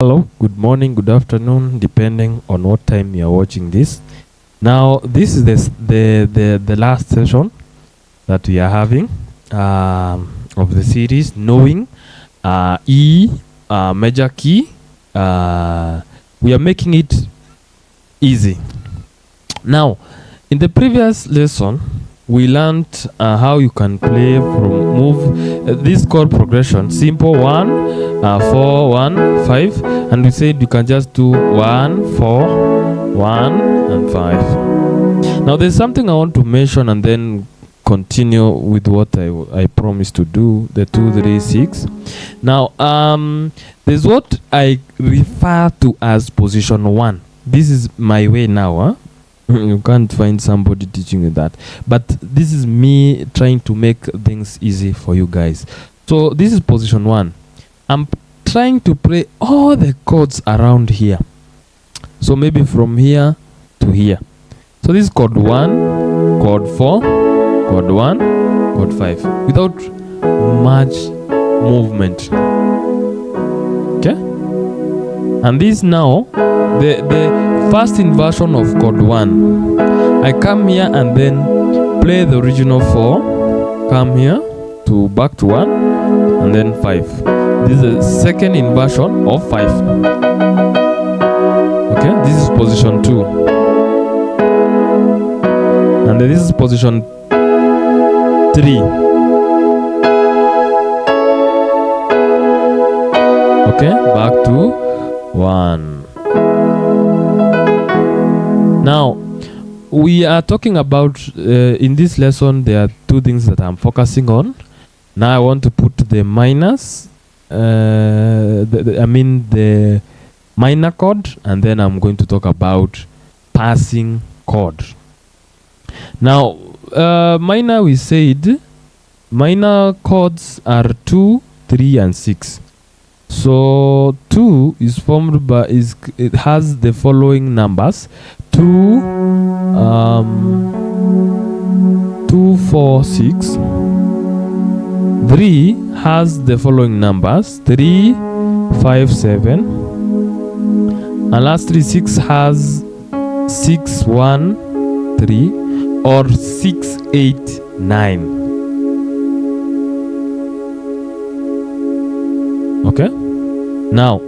Hello, good morning, good afternoon, depending on what time you are watching this. Now, this is the last session that we are having of the series, knowing E major key. We are making it easy. Now, in the previous lesson, we learned how you can play from move this chord progression, simple 1, 4, 1, 5, and we said you can just do 1, 4, 1, and 5. Now there's something I want to mention and then continue with what I promised to do, the 2, 3, 6. Now there's what I refer to as position 1. This is my way now, You can't find somebody teaching you that, but this is me trying to make things easy for you guys. So this is position 1. I'm trying to play all the chords around here, so maybe from here to here. So this is chord 1, chord 4, chord 1, chord 5, without much movement. Okay, and this now the first inversion of chord 1. I come here and then play the original 4, come here to back to 1, and then 5. This is the second inversion of 5. Okay, this is position 2, and then this is position 3. Okay, back to 1. Now, we are talking about, in this lesson, there are 2 things that I'm focusing on. Now I want to put the minors, the minor chord, and then I'm going to talk about passing chord. Now, minor, we said, minor chords are 2, 3, and 6. So 2 is formed by, it has the following numbers: 2, 2, 4, 6. 3 has the following numbers: 3, 5, 7. And lastly, 6 has 6, 1, 3, or 6, 8, 9. Okay, now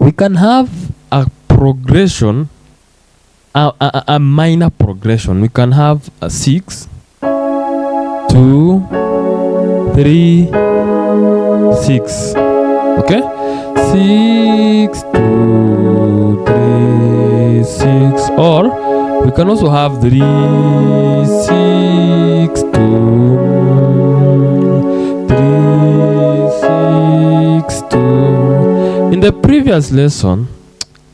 we can have a progression, a minor progression. We can have a 6, 2, 3, 6. Okay, 6, 2, 3, 6. Or we can also have 3, 6, 2, 3, 6, 2. In the previous lesson,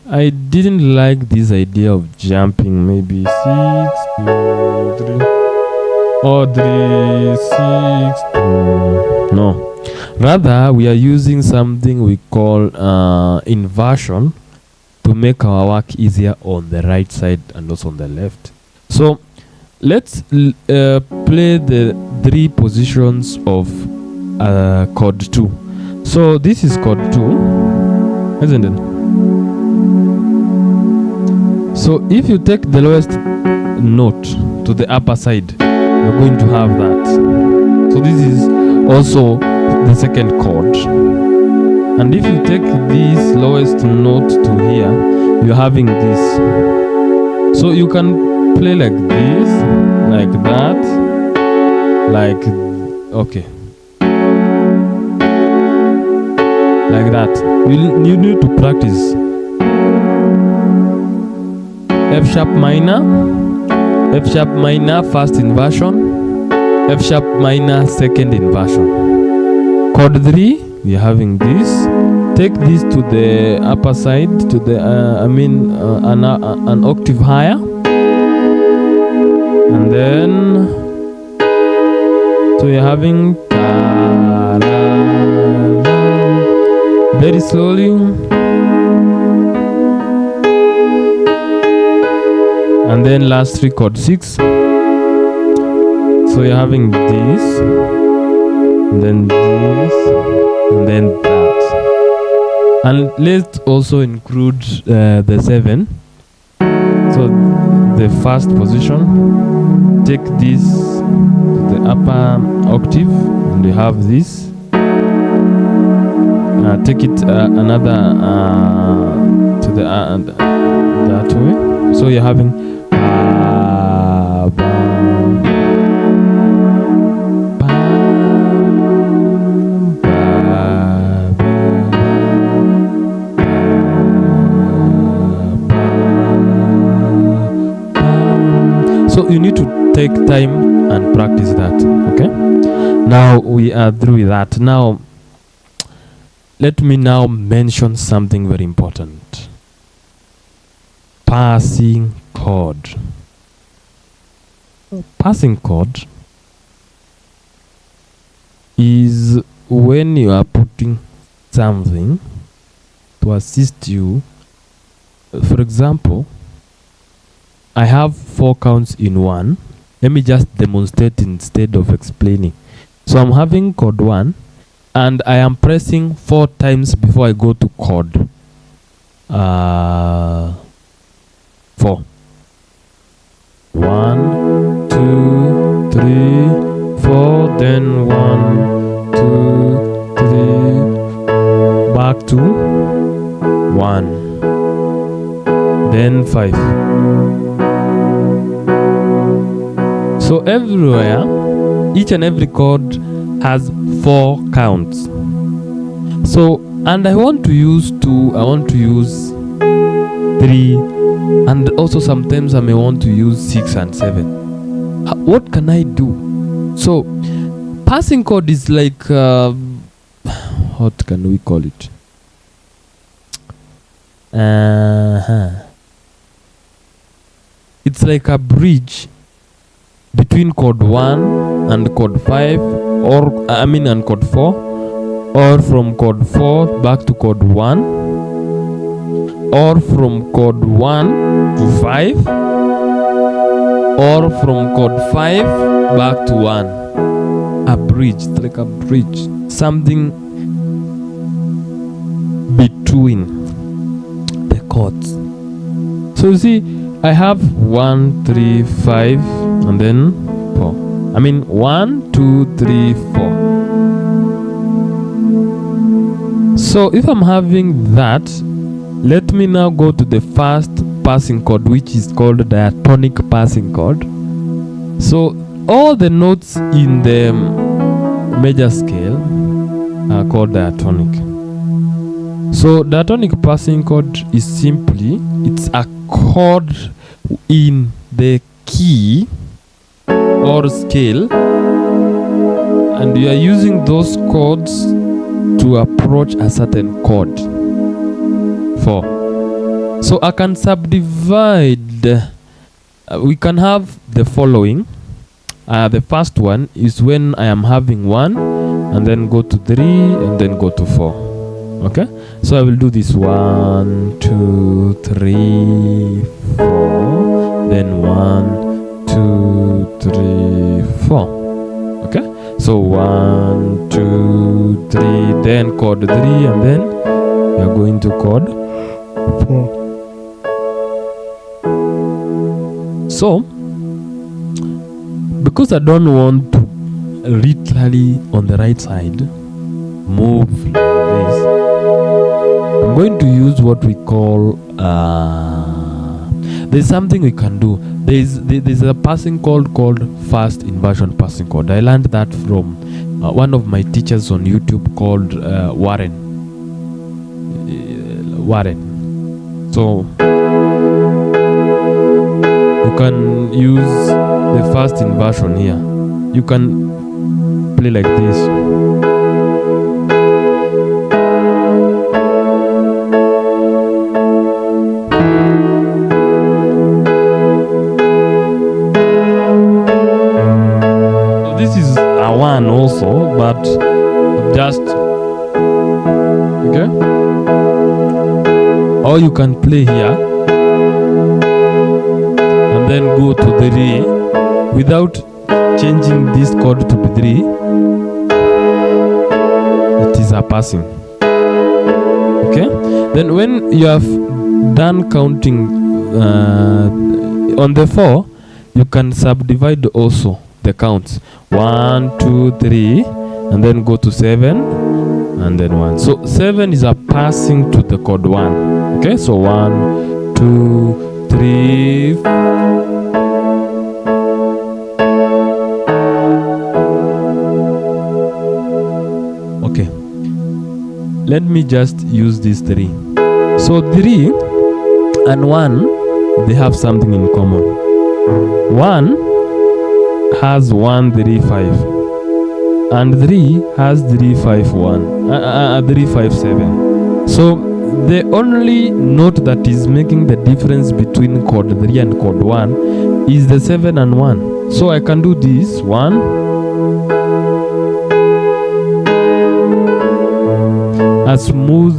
I didn't like this idea of jumping, maybe 6, 2, 3, or 3, 6, 2. No. Rather, we are using something we call inversion to make our work easier on the right side and also on the left. So, let's play the 3 positions of chord 2. So, this is chord 2, isn't it? So if you take the lowest note to the upper side, you're going to have that. So this is also the second chord. And if you take this lowest note to here, you're having this. So you can play like this, like that, like, okay, like that. You need to practice. F sharp minor, first inversion, F sharp minor, second inversion. Chord 3, we are having this. Take this to the upper side, to the an octave higher, and then so you're having very slowly. And then last 3, chord 6. So you're having this, and then this, and then that. And let's also include the 7. So the first position, take this to the upper octave, and we have this. Take it another to the that way. So you're having so you need to take time and practice that. Okay, now we are through with that. Now let me now mention something very important. Passing chord. Passing chord is when you are putting something to assist you. For example, I have 4 counts in one. Let me just demonstrate instead of explaining. So I'm having chord 1, and I am pressing 4 times before I go to chord 4. 1, 2, 3, 4, then 1, 2, 3, back to 1, then 5. So everywhere, each and every chord has 4 counts. So, and I want to use 2, I want to use 3, and also sometimes I may want to use 6 and 7. What can I do? So, passing chord is like, what can we call it? It's like a bridge between chord 1 and chord 5, or and chord 4, or from chord 4 back to chord 1, or from chord 1 to 5, or from chord 5 back to 1. A bridge, it's like a bridge, something between the chords. So you see, I have 1, 3, 5, and then 4. 1, 2, 3, 4. So if I'm having that, let me now go to the first passing chord, which is called Diatonic Passing Chord. So all the notes in the major scale are called diatonic. So diatonic passing chord is simply, it's a chord in the key or scale, and you are using those chords to approach a certain chord. 4. So I can subdivide. We can have the following. The first one is when I am having 1, and then go to 3, and then go to 4. Okay, so I will do this 1, 2, 3, 4, then 1, 2, 3, 4. Okay, so 1, 2, 3, then chord 3, and then we are going to chord 4. So because I don't want to literally on the right side move like this, I'm going to use what we call there's something we can do. There's a passing chord called fast inversion passing chord. I learned that from one of my teachers on YouTube called Warren. So you can use the fast inversion here. You can play like this. So this is a 1 also, but just okay. Or you can play here and then go to 3 without changing this chord to be 3. It is a passing. Okay, Then when you have done counting on the 4, you can subdivide also the counts. 1, 2, 3, and then go to 7, and then 1. So 7 is a passing to the chord 1. Okay, so 1, 2, 3. Okay, let me just use these 3. So 3 and 1, they have something in common. 1 has 1, 3, 5, and 3 has 3, 5, 1, 3, 5, 7. So the only note that is making the difference between chord 3 and chord 1 is the 7 and 1. So I can do this 1, a smooth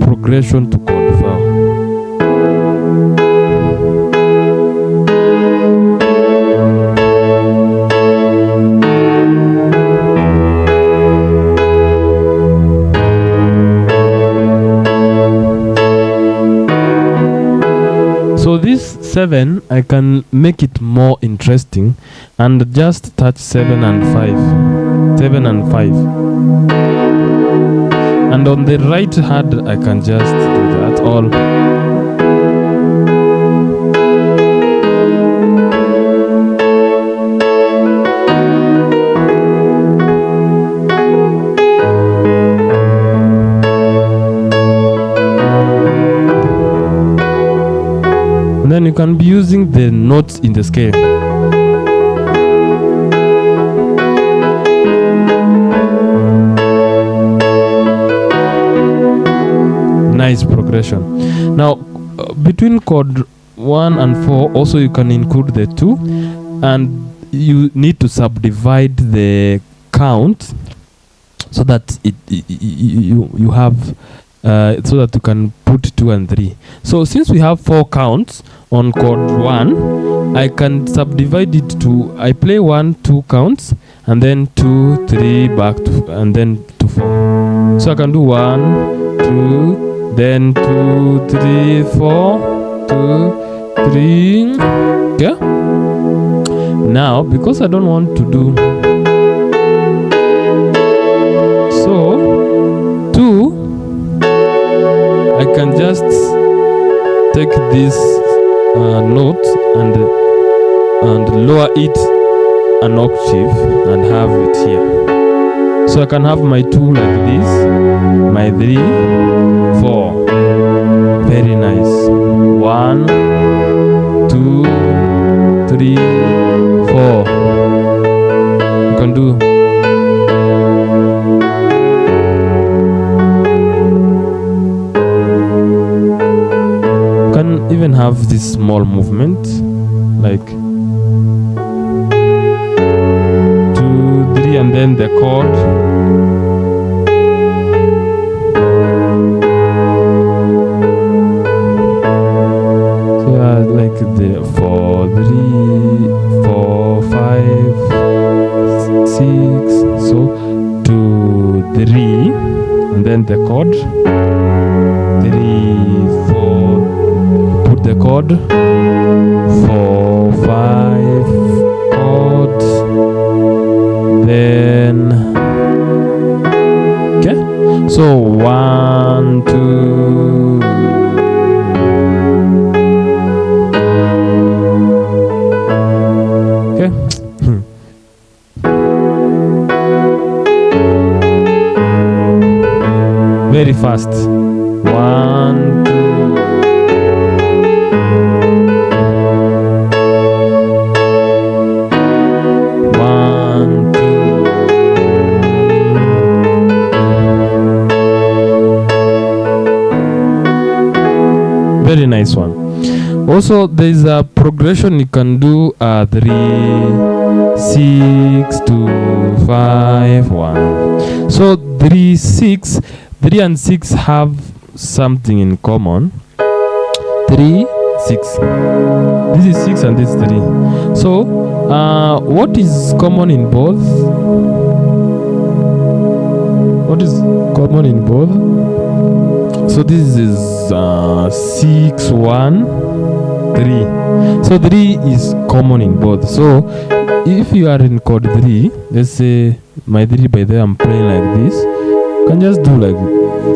progression to chord 4. So this 7, I can make it more interesting and just touch 7 and 5. 7 and 5. And on the right hand, I can just do that all. And then you can be using the notes in the scale. Nice progression. Now, between chord 1 and 4, also you can include the 2, and you need to subdivide the count so that you have so that you can put 2 and 3. So since we have 4 counts on chord 1, I can subdivide it to, I play 1, 2 counts, and then 2, 3, back to, and then to 4. So I can do 1, 2, then 2, 3, 4, 2, 3. Okay. Now, because I don't want to do so, 2, I can just take this note and lower it an octave and have it here. So I can have my 2 like this, my 3, 4. Very nice. 1, 2, 3, 4. You can do. You can even have this small movement like 2, 3, and then the chord. The 4, 3, 4, 5, 6. So 2, 3, and then the chord. 3, 4. Put the chord. 4, 5 chord. Then okay. So 1, 2. Very fast. 1, 2. Very nice one. Also, there is a progression you can do 3, 6, 2, 5, 1. So 3, 6. 3 and 6 have something in common. 3, 6. This is 6 and this is 3. So, what is common in both? What is common in both? So this is 6 1 3. So 3 is common in both. So if you are in chord 3, let's say my 3 by there, I'm playing like this, you can just do like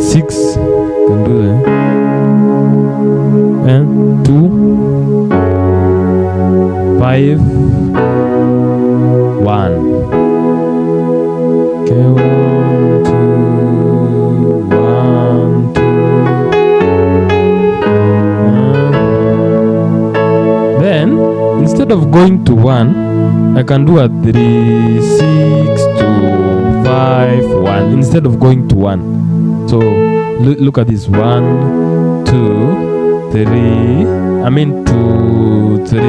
6, you can do that, and 2 5 1. Okay, 1 2 1 2. Then instead of going to 1, I can do a 3 6 2 5 1 instead of going to 1. So look at this: 1 2 3. I mean 2 3.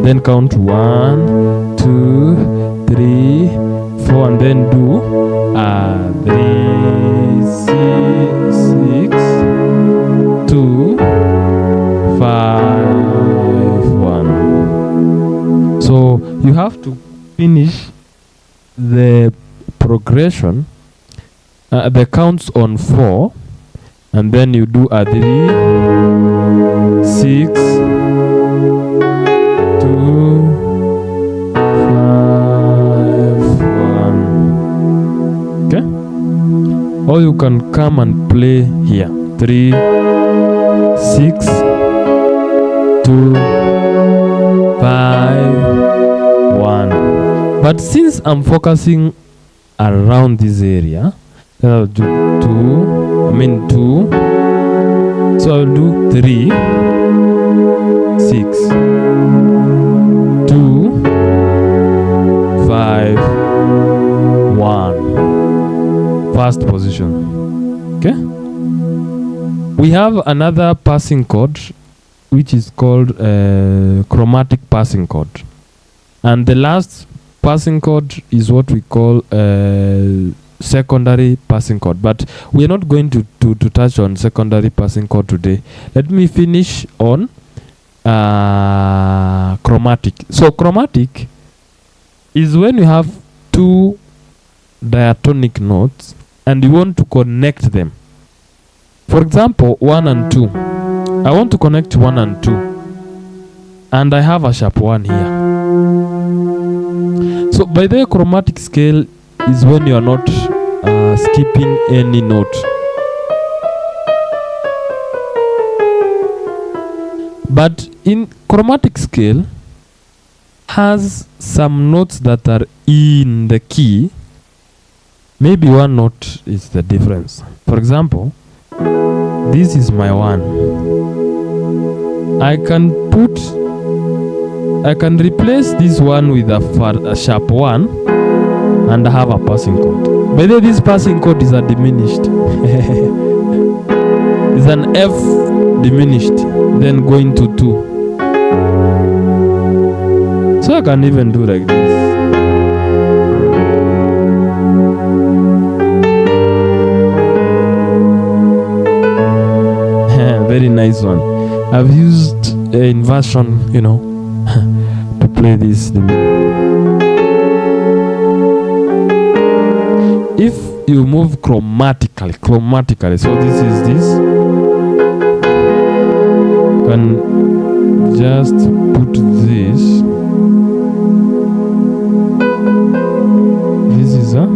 Then count 1 2 3 4, and then do 3 6 2 5 1. So you have to finish the progression, the counts on 4, and then you do a 3 6 2 5 1. Okay, or you can come and play here: 3 6 2 5 1. But since I'm focusing around this area, I'll do 2. So I'll do 3 6 2 5 1. First position. Okay, we have another passing chord which is called chromatic passing chord, and the last passing chord is what we call secondary passing chord, but we are not going to touch on secondary passing chord today. Let me finish on chromatic. So chromatic is when you have two diatonic notes and you want to connect them. For example, 1 and 2. I want to connect 1 and 2, and I have a sharp 1 here. So by the chromatic scale is when you are not skipping any note. But in chromatic scale has some notes that are in the key. Maybe one note is the difference. For example, this is my 1. I can replace this one with a sharp 1 and have a passing chord. By the way, this passing chord is a diminished. It's an F diminished, then going to 2. So I can even do like this. Very nice one. I've used inversion, to play this. If you move chromatically, so this is this, you can just put this. This is a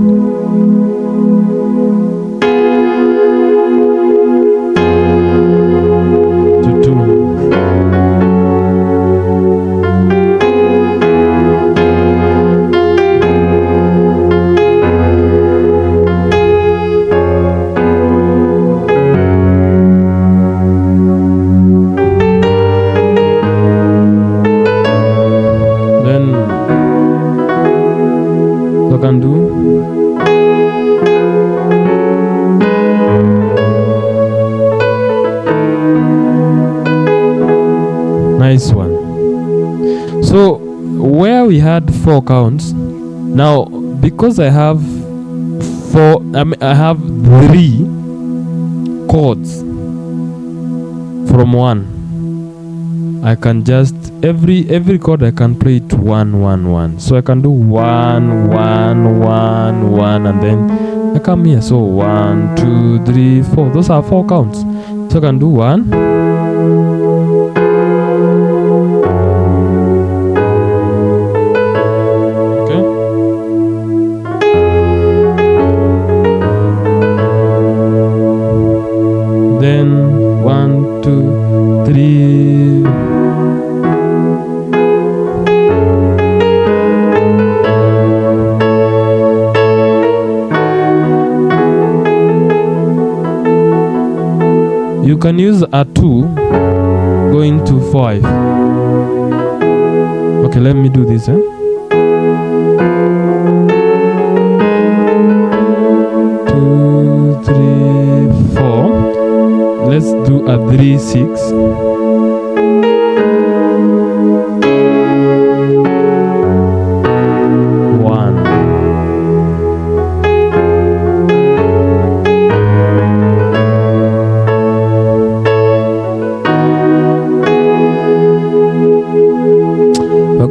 can do. Nice one. So where we had 4 counts, now because I have 3 chords from 1, I can just every chord I can play it 1 1 1. So I can do 1 1 1 1, and then I come here. So 1 2 3 4. Those are 4 counts. So I can do 1, okay, then 1, 2, 3. You can use a 2 going to 5. Okay, let me do this. 2, 3, 4. Let's do a 3, 6.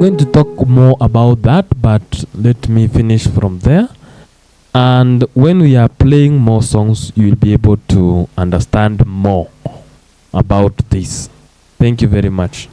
Going to talk more about that, but let me finish from there. And when we are playing more songs, you will be able to understand more about this. Thank you very much.